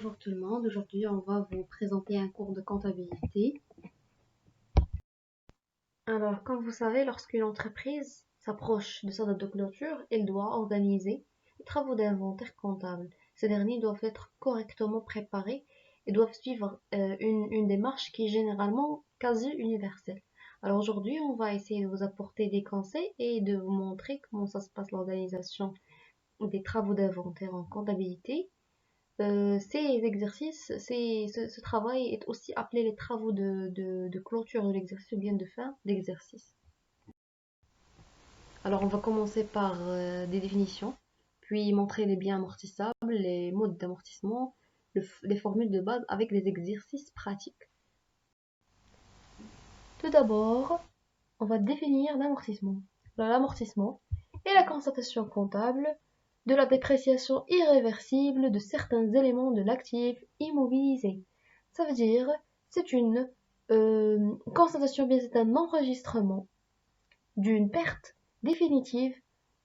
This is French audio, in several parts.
Bonjour tout le monde, aujourd'hui on va vous présenter un cours de comptabilité. Alors comme vous savez, lorsqu'une entreprise s'approche de sa date de clôture, elle doit organiser les travaux d'inventaire comptable. Ces derniers doivent être correctement préparés et doivent suivre une démarche qui est généralement quasi universelle. Alors aujourd'hui on va essayer de vous apporter des conseils et de vous montrer comment ça se passe l'organisation des travaux d'inventaire en comptabilité. Ces exercices, ce travail est aussi appelé les travaux de clôture de l'exercice ou bien de fin d'exercice. Alors on va commencer par des définitions, puis montrer les biens amortissables, les modes d'amortissement, les formules de base avec des exercices pratiques. Tout d'abord, on va définir l'amortissement. L'amortissement est la constatation comptable de la dépréciation irréversible de certains éléments de l'actif immobilisé. Ça veut dire, c'est une constatation, bien c'est un enregistrement d'une perte définitive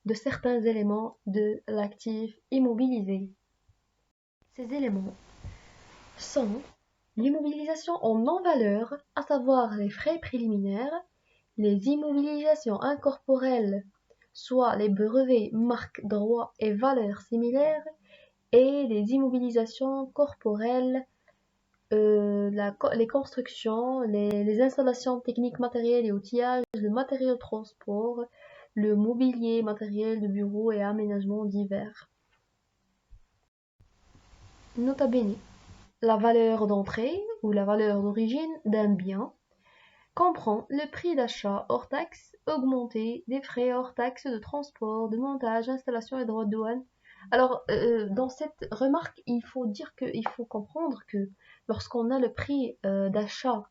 de certains éléments de l'actif immobilisé. Ces éléments sont l'immobilisation en non-valeur, à savoir les frais préliminaires, les immobilisations incorporelles, soit les brevets, marques, droits et valeurs similaires, et les immobilisations corporelles, les constructions, les installations techniques, matérielles et outillages, le matériel de transport, le mobilier, matériel de bureau et aménagements divers. Nota bene, la valeur d'entrée ou la valeur d'origine d'un bien comprend le prix d'achat hors taxe augmenté des frais hors taxe de transport, de montage, installation et droits de douane. Alors, dans cette remarque, il faut comprendre que lorsqu'on a le prix d'achat,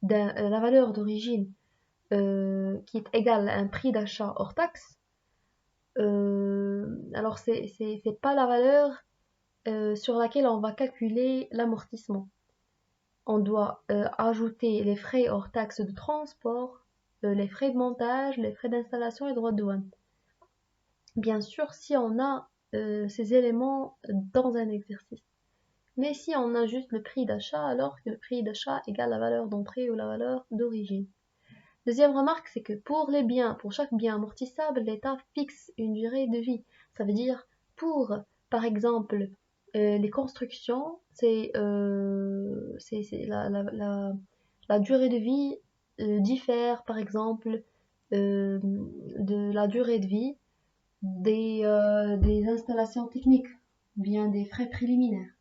la valeur d'origine qui est égale à un prix d'achat hors taxe, alors c'est pas la valeur sur laquelle on va calculer l'amortissement. On doit ajouter les frais hors taxe de transport, les frais de montage, les frais d'installation et droits de douane. Bien sûr, si on a ces éléments dans un exercice. Mais si on a juste le prix d'achat, alors que le prix d'achat égale la valeur d'entrée ou la valeur d'origine. Deuxième remarque, c'est que pour les biens, pour chaque bien amortissable, l'État fixe une durée de vie. Ça veut dire pour, par exemple, les constructions, c'est la durée de vie diffère, par exemple, de la durée de vie des installations techniques, bien des frais préliminaires.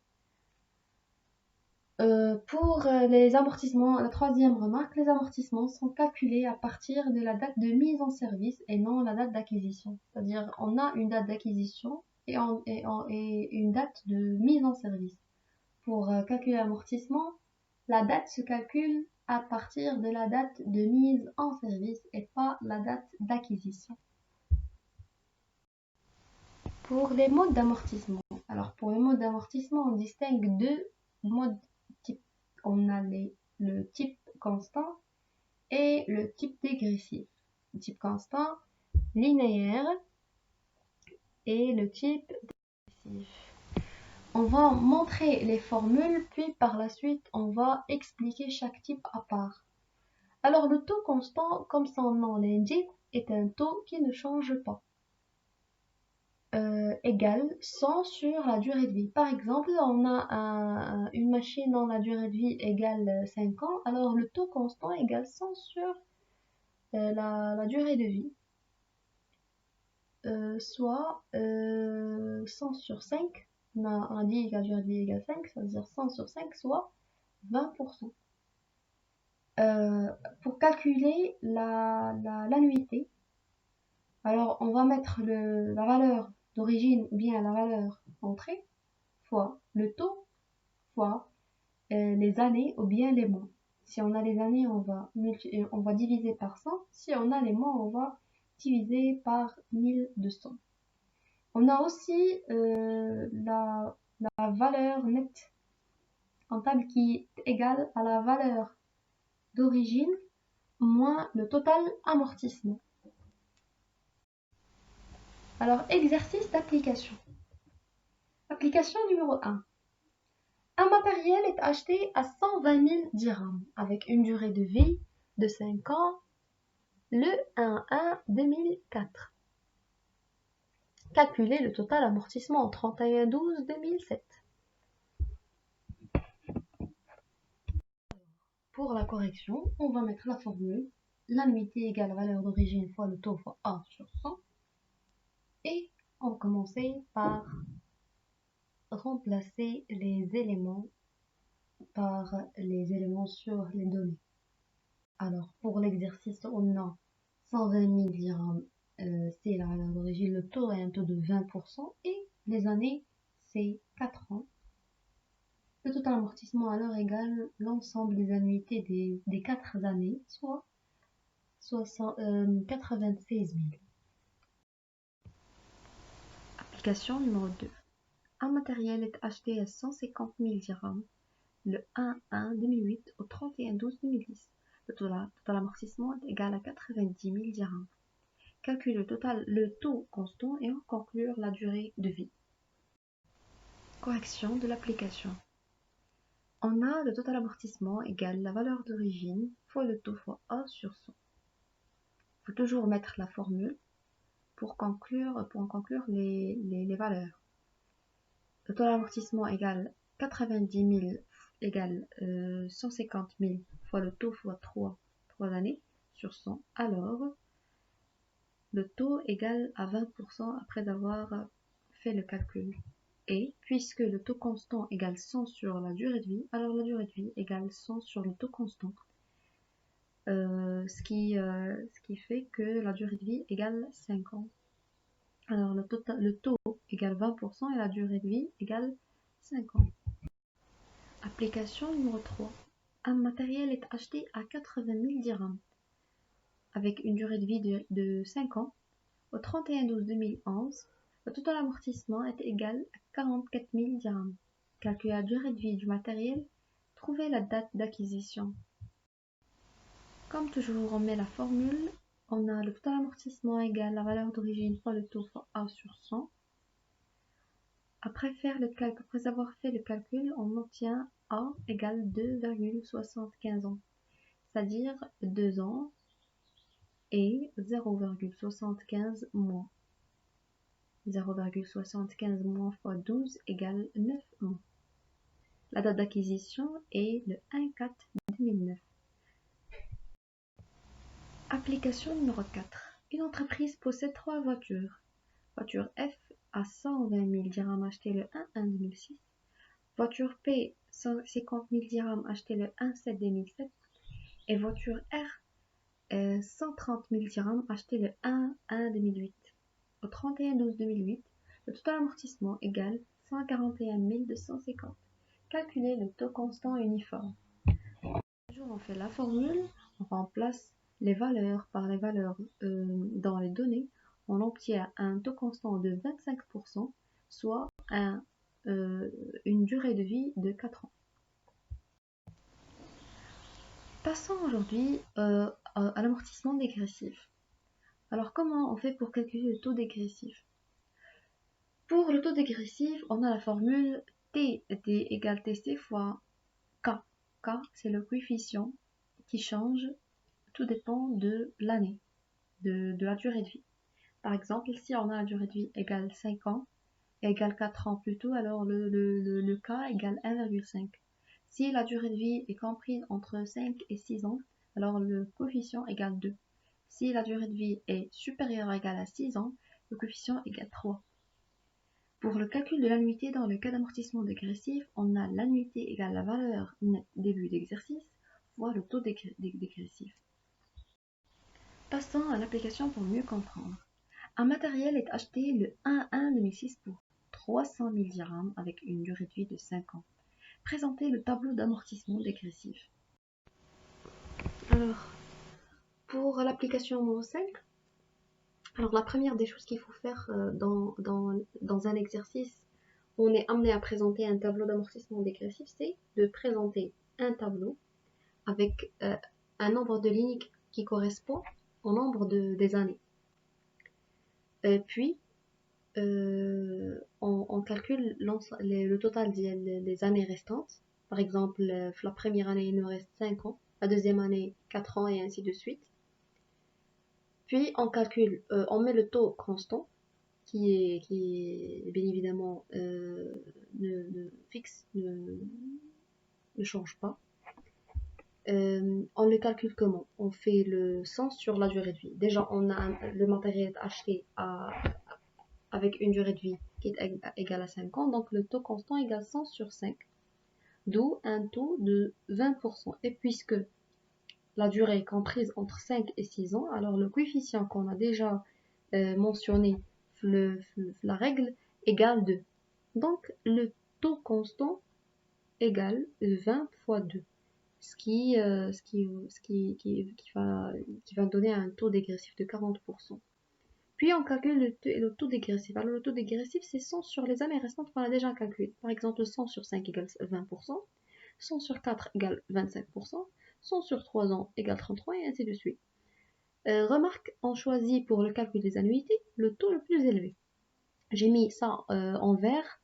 Pour les amortissements, la troisième remarque, les amortissements sont calculés à partir de la date de mise en service et non la date d'acquisition. C'est-à-dire, on a une date d'acquisition et une date de mise en service. Pour calculer l'amortissement, la date se calcule à partir de la date de mise en service et pas la date d'acquisition. Pour les modes d'amortissement, alors pour les modes d'amortissement, on distingue deux modes types. On a le type constant et le type dégressif. Le type constant, linéaire, et le type dégressif. On va montrer les formules, puis par la suite, on va expliquer chaque type à part. Alors le taux constant, comme son nom l'indique, est un taux qui ne change pas. Égale 100 sur la durée de vie. Par exemple, on a une machine dont la durée de vie égale 5 ans, alors le taux constant égale 100 sur la durée de vie, soit 100 sur 5, on a dit que la durée de vie égale 5, ça veut dire 100 sur 5, soit 20%. Pour calculer l'annuité, alors on va mettre la valeur d'origine ou bien la valeur d'entrée fois le taux fois les années ou bien les mois. Si on a les années, on va diviser par 100. Si on a les mois, on va diviser par 1200. On a aussi la valeur nette comptable qui est égale à la valeur d'origine moins le total amortissement. Alors, exercice d'application. Application numéro 1. Un matériel est acheté à 120 000 dirhams avec une durée de vie de 5 ans le 1/1/2004. Calculez le total amortissement au 31/12/2007. Pour la correction, on va mettre la formule l'annuité égale la valeur d'origine fois le taux fois A sur 100. Et on va commencer par remplacer les éléments par les éléments sur les données. Alors, pour l'exercice, on a 120 000 dirhams, c'est la valeur d'origine, le taux est un taux de 20%, et les années, c'est 4 ans. Le total amortissement alors égale l'ensemble des annuités des 4 années, soit 96 000. Application numéro 2. Un matériel est acheté à 150 000 dirhams le 1/1/2008 au 31/12/2010. Le total amortissement est égal à 90 000 dirhams. Calcule le taux constant et en conclure la durée de vie. Correction de l'application. On a le total amortissement égale la valeur d'origine fois le taux fois A sur 100. Il faut toujours mettre la formule pour en conclure les valeurs. Le total amortissement égale 90 000 égale 150 000 fois le taux fois 3 années sur 100. Alors, le taux égale à 20% après avoir fait le calcul. Et puisque le taux constant égale 100 sur la durée de vie, alors la durée de vie égale 100 sur le taux constant. Ce qui fait que la durée de vie égale 5 ans. Alors le taux égale 20% et la durée de vie égale 5 ans. Application numéro 3. Un matériel est acheté à 80 000 dirhams avec une durée de vie de 5 ans. Au 31/12/2011, le total amortissement est égal à 44 000 dirhams. Calculez la durée de vie du matériel, trouvez la date d'acquisition. Comme toujours, on met la formule. On a le total amortissement égal la valeur d'origine fois le taux fois A sur 100. Après avoir fait le calcul, on obtient A égale 2,75 ans, c'est-à-dire 2 ans et 0,75 mois. 0,75 mois fois 12 égale 9 mois. La date d'acquisition est le 1/4/2009. Application numéro 4. Une entreprise possède 3 voitures. Voiture F à 120 000 dirhams achetée le 1/1/2006. Voiture P 150 000 dirhams achetée le 1/7/2007. Et voiture R 130 000 dirhams achetée le 1/1/2008. Au 31/12/2008, le total amortissement égale 141 250. Calculez le taux constant uniforme. Toujours on fait la formule, on remplace les valeurs par les valeurs dans les données, on obtient un taux constant de 25%, soit une durée de vie de 4 ans. Passons aujourd'hui à l'amortissement dégressif. Alors comment on fait pour calculer le taux dégressif? Pour le taux dégressif, on a la formule T égale TC fois K. K, c'est le coefficient qui change, tout dépend de l'année, de la durée de vie. Par exemple, ici on a la durée de vie égale 5 ans, égale 4 ans plus tôt, alors le K égale 1,5. Si la durée de vie est comprise entre 5 et 6 ans, alors le coefficient égale 2. Si la durée de vie est supérieure ou égale à 6 ans, le coefficient égale 3. Pour le calcul de l'annuité dans le cas d'amortissement dégressif, on a l'annuité égale la valeur nette début d'exercice fois le taux dégressif. Passons à l'application pour mieux comprendre. Un matériel est acheté le 1/1/2006 pour 300 000 dirhams avec une durée de vie de 5 ans. Présentez le tableau d'amortissement dégressif. Alors, pour l'application numéro 5, alors la première des choses qu'il faut faire dans un exercice où on est amené à présenter un tableau d'amortissement dégressif, c'est de présenter un tableau avec un nombre de lignes qui correspond au nombre des années. Puis, on calcule le total des années restantes. Par exemple, la première année, il nous reste 5 ans, la deuxième année, 4 ans, et ainsi de suite. Puis on calcule, on met le taux constant, qui est bien évidemment fixe, ne change pas. On le calcule comment? On fait le sens sur la durée de vie. Déjà, on a le matériel acheté avec une durée de vie qui est égale à 5 ans, donc le taux constant égale 100 sur 5, d'où un taux de 20%. Et puisque la durée est comprise entre 5 et 6 ans, alors le coefficient qu'on a déjà mentionné, la règle, égale 2. Donc le taux constant égale 20 fois 2. Qui va donner un taux dégressif de 40%. Puis on calcule le taux dégressif. Alors le taux dégressif, c'est 100 sur les années restantes qu'on a déjà calculé. Par exemple, 100 sur 5 égale 20%, 100 sur 4 égale 25%, 100 sur 3 ans égale 33, et ainsi de suite. Remarque, on choisit pour le calcul des annuités le taux le plus élevé. J'ai mis ça en vert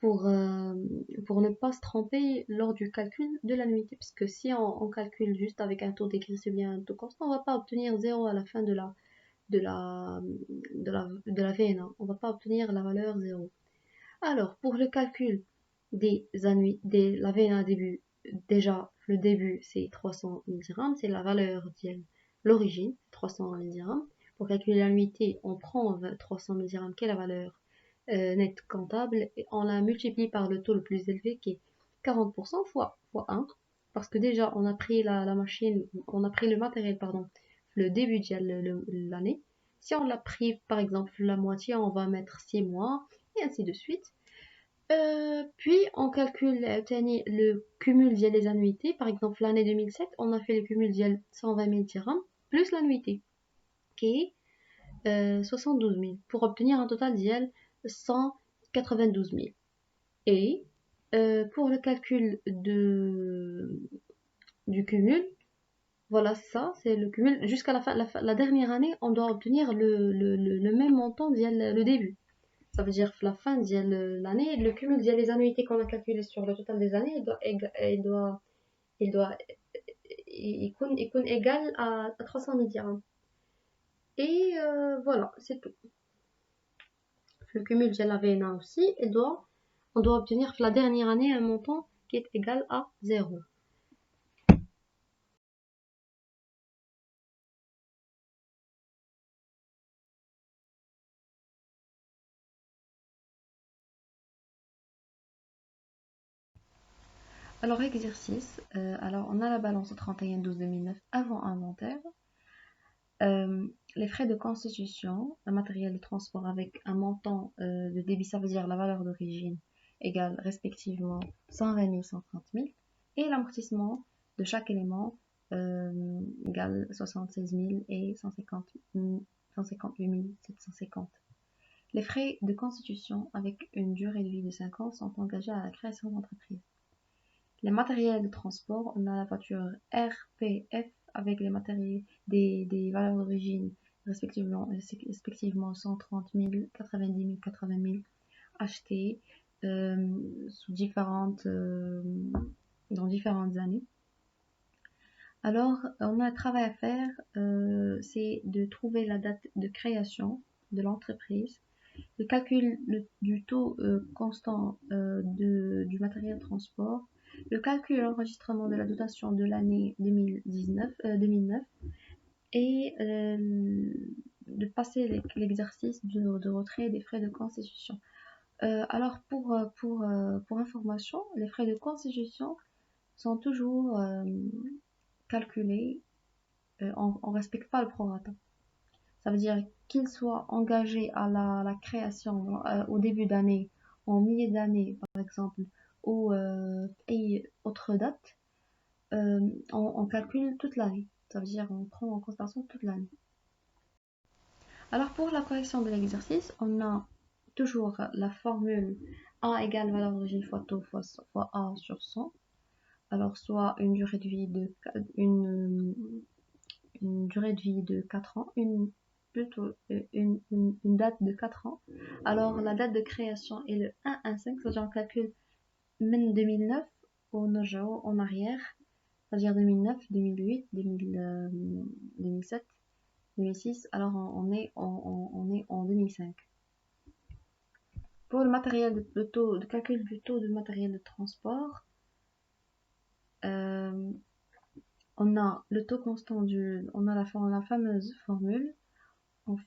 pour ne pas se tromper lors du calcul de l'annuité, parce que si on calcule juste avec un taux dégressif ou bien un taux constant, on ne va pas obtenir 0 à la fin de la VNA. On ne va pas obtenir la valeur 0. Alors, pour le calcul de la VNA début, déjà, le début, c'est 300 000 dirhams, c'est la valeur de l'origine, 300 000 dirhams. Pour calculer l'annuité, on prend 300 000 dirhams, qui est la valeur nette comptable, et on la multiplie par le taux le plus élevé, qui est 40% fois 1, parce que déjà, on a pris la machine, on a pris le matériel, pardon, le début de l'année. Si on l'a pris, par exemple, la moitié, on va mettre 6 mois, et ainsi de suite. Puis, on calcule le cumul via les annuités. Par exemple, l'année 2007, on a fait le cumul via 120 000 dirhams, plus l'annuité, qui est 72 000, pour obtenir un total d'IL 192 000. Et pour le calcul du cumul, voilà, ça, c'est le cumul. Jusqu'à la dernière année, on doit obtenir le même montant via le début. Ça veut dire que la fin de l'année, le cumul des annuités qu'on a calculé sur le total des années, il est égal à 300 000 dirhams. Et voilà, c'est tout. Le cumul de la VNA aussi, on doit obtenir la dernière année un montant qui est égal à 0. Alors, exercice. Alors, on a la balance au 31/12/2009 avant inventaire. Les frais de constitution, le matériel de transport avec un montant de débit, ça veut dire la valeur d'origine, égale respectivement 120 000, 130 000. Et l'amortissement de chaque élément égale 76 000 et 158 750. Les frais de constitution avec une durée de vie de 5 ans sont engagés à la création d'entreprise. Les matériels de transport, on a la voiture RPF avec les matériels des valeurs d'origine respectivement 130 000, 90 000, 80 000 achetés sous dans différentes années. Alors, on a un travail à faire, c'est de trouver la date de création de l'entreprise, le calcul du taux constant du matériel de transport, le calcul et l'enregistrement de la dotation de l'année 2009 et de passer l'exercice de retrait des frais de constitution. Alors pour information, les frais de constitution sont toujours calculés, on ne respecte pas le prorata. Ça veut dire qu'il soit engagé à la création au début d'année, en milieu d'année par exemple, ou autre date, on calcule toute l'année. Ça veut dire on prend en considération toute l'année. Alors pour la correction de l'exercice, on a toujours la formule A égale valeur d'origine fois taux fois A sur 100. Alors soit une durée de vie de 4 ans, plutôt une date de 4 ans. Alors la date de création est le 1-1-5, c'est-à-dire on calcule من 2009 en arrière, c'est-à-dire 2009, 2008, 2007, 2006, alors on est en 2005. Pour le matériel, le taux de calcul du taux de matériel de transport, on a le taux constant on a la fameuse formule, on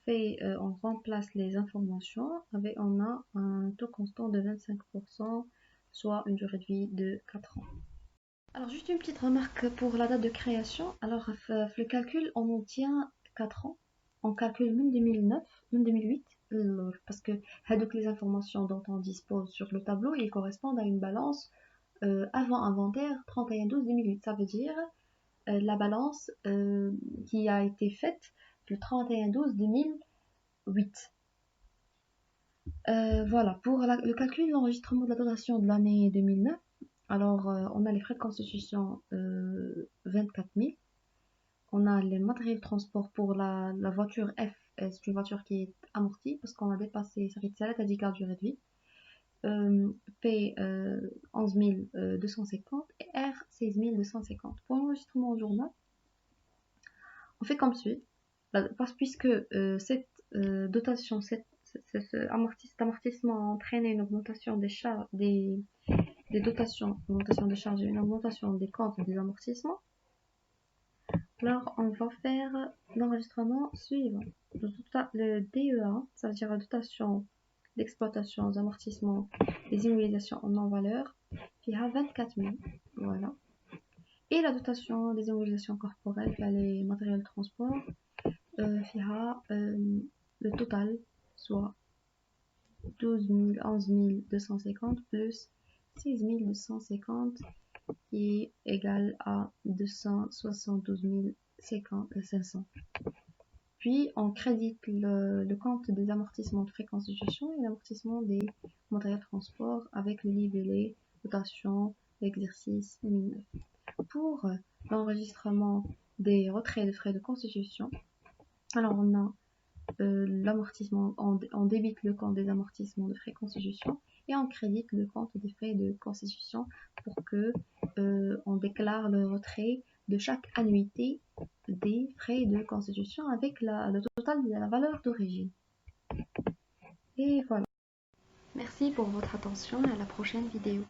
remplace les informations avec, on a un taux constant de 25%, soit une durée de vie de 4 ans. Alors juste une petite remarque pour la date de création. Alors le calcul, on en tient 4 ans. On calcule même 2009, même 2008, parce que les informations dont on dispose sur le tableau, ils correspondent à une balance avant inventaire 31/12/2008. Ça veut dire la balance qui a été faite le 31/12/2008. Voilà, pour le calcul de l'enregistrement de la dotation de l'année 2009, alors on a les frais de constitution 24 000. On a les matériels de transport pour la voiture F, c'est une voiture qui est amortie parce qu'on a dépassé sa durée de vie. P 11 250 et R 16 250. Pour l'enregistrement au journal, on fait comme suit. Puisque cette dotation, cet amortissement a entraîné une augmentation des charges, des dotations, augmentation des charges et une augmentation des comptes des amortissements, alors on va faire l'enregistrement suivant. Le DEA, c'est-à-dire la dotation d'exploitation aux amortissements des immobilisations en non-valeur, qui a 24 000. Voilà. Et la dotation des immobilisations corporelles, qui a les matériels de transport, fera le total, soit 11 250 plus 6 250 qui est égal à 272 500. Puis on crédite le compte des amortissements de frais de constitution et l'amortissement des matériels de transport avec le libellé dotation d'exercice 2009. Pour l'enregistrement des retraits de frais de constitution, alors on a l'amortissement, on débite le compte des amortissements de frais de constitution et on crédite le compte des frais de constitution pour que on déclare le retrait de chaque annuité des frais de constitution avec le total de la valeur d'origine. Et voilà. Merci pour votre attention et à la prochaine vidéo.